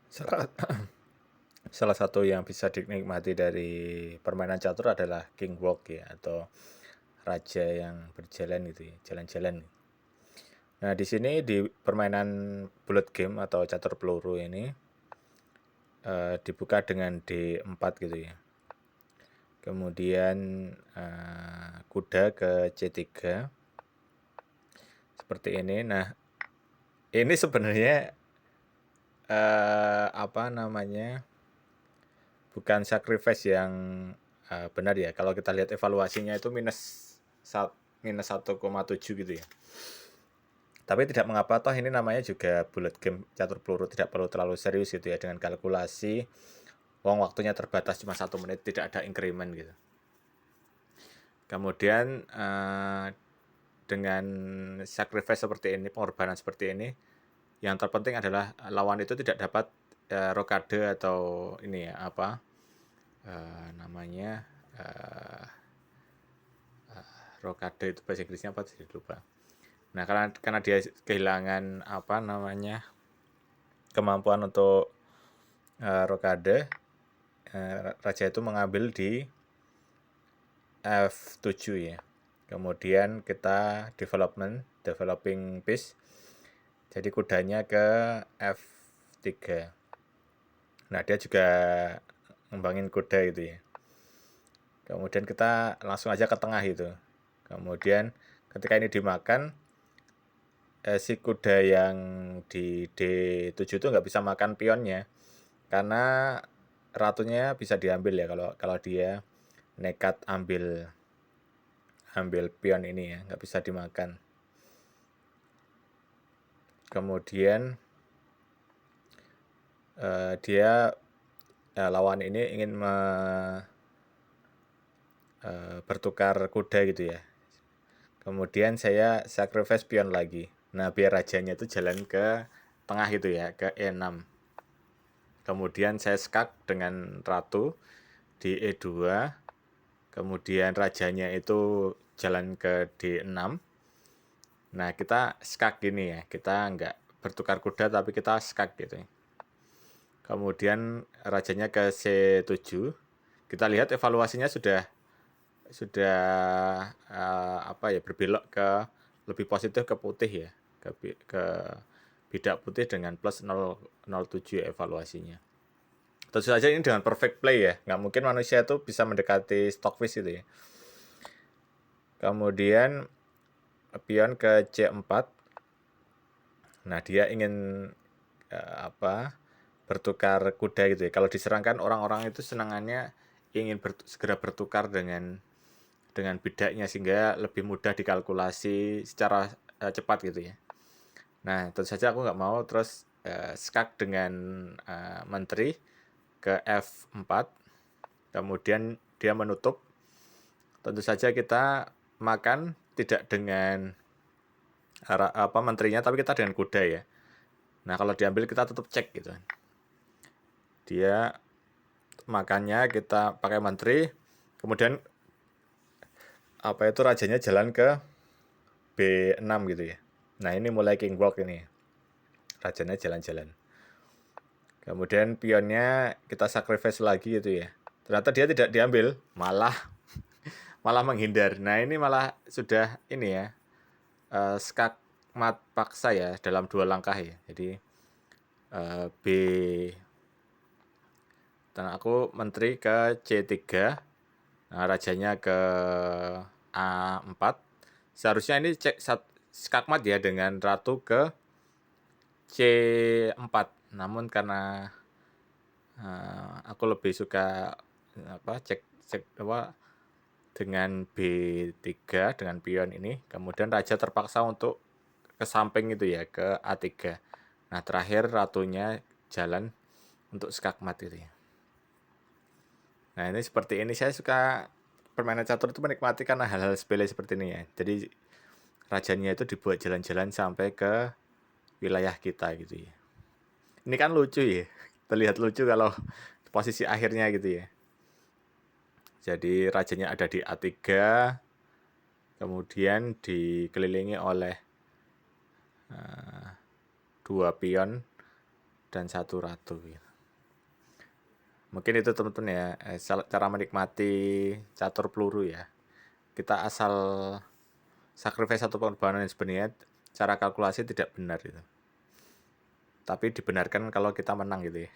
Salah, salah satu yang bisa dinikmati dari permainan catur adalah king walk ya, atau raja yang berjalan gitu ya, jalan-jalan. Nah, di sini di permainan bullet game atau catur peluru ini dibuka dengan D4 gitu ya. Kemudian kuda ke C3 seperti ini. Nah, ini sebenarnya apa namanya? Bukan sacrifice yang benar ya. Kalau kita lihat evaluasinya itu minus 1,7 gitu ya. Tapi tidak mengapa, toh ini namanya juga bullet game catur peluru, tidak perlu terlalu serius gitu ya, dengan kalkulasi waktunya terbatas cuma 1 menit, tidak ada increment gitu. Kemudian dengan sacrifice seperti ini, pengorbanan seperti ini, yang terpenting adalah lawan itu tidak dapat rokade atau ini ya, apa namanya, rokade itu bahasa Inggrisnya apa sih, lupa. Nah, karena dia kehilangan apa namanya, kemampuan untuk rokade, raja itu mengambil di F7 ya. Kemudian kita developing piece. Jadi kudanya ke F3. Nah, dia juga ngembangin kuda gitu ya. Kemudian kita langsung aja ke tengah gitu. Kemudian ketika ini dimakan, si kuda yang di D7 itu nggak bisa makan pionnya, karena ratunya bisa diambil ya kalau dia nekat ambil pion ini ya, nggak bisa dimakan. Kemudian dia lawan ini ingin bertukar kuda gitu ya. Kemudian saya sacrifice pion lagi. Nah, biar rajanya itu jalan ke tengah gitu ya, ke E6. Kemudian saya skak dengan ratu di E2. Kemudian rajanya itu jalan ke D6. Nah, kita skak gini ya. Kita nggak bertukar kuda, tapi kita skak gitu ya. Kemudian rajanya ke C7. Kita lihat evaluasinya sudah apa ya, berbelok ke lebih positif ke putih ya, ke bidak putih dengan plus 0,07 evaluasinya. Tentu saja ini dengan perfect play ya, nggak mungkin manusia itu bisa mendekati stockfish itu ya. Kemudian pion ke C4. Nah, dia ingin apa, bertukar kuda gitu ya. Kalau diserang kan orang-orang itu senangannya ingin segera bertukar dengan bidaknya, sehingga lebih mudah dikalkulasi secara cepat gitu ya. Nah, tentu saja aku nggak mau terus skak dengan menteri ke F4. Kemudian dia menutup. Tentu saja kita makan tidak dengan menterinya, tapi kita dengan kuda ya. Nah, kalau diambil kita tutup cek gitu. Dia makannya kita pakai menteri, kemudian apa itu rajanya jalan ke B6 gitu ya. Nah, ini mulai king walk ini. Rajanya jalan-jalan. Kemudian pionnya kita sacrifice lagi gitu ya. Ternyata dia tidak diambil, malah menghindar. Nah, ini malah sudah ini ya, skak mat paksa ya dalam 2 langkah ya. Jadi B, dan aku menteri ke C3. Nah, rajanya ke A4. Seharusnya ini skakmat ya dengan ratu ke C4. Namun karena aku lebih suka cek apa dengan B3 dengan pion ini. Kemudian raja terpaksa untuk ke samping itu ya, ke A3. Nah, terakhir ratunya jalan untuk skakmat gitu ya. Nah, ini seperti ini, saya suka permainan catur itu menikmati karena hal-hal sepele seperti ini ya. Jadi rajanya itu dibuat jalan-jalan sampai ke wilayah kita gitu ya. Ini kan lucu ya, terlihat lucu kalau posisi akhirnya gitu ya. Jadi rajanya ada di A3, kemudian dikelilingi oleh 2 pion dan 1 ratu ya. Mungkin itu teman-teman ya, cara menikmati catur peluru ya. Kita asal sacrifice satu pengorbanan yang sebenarnya cara kalkulasi tidak benar itu. Tapi dibenarkan kalau kita menang gitu ya.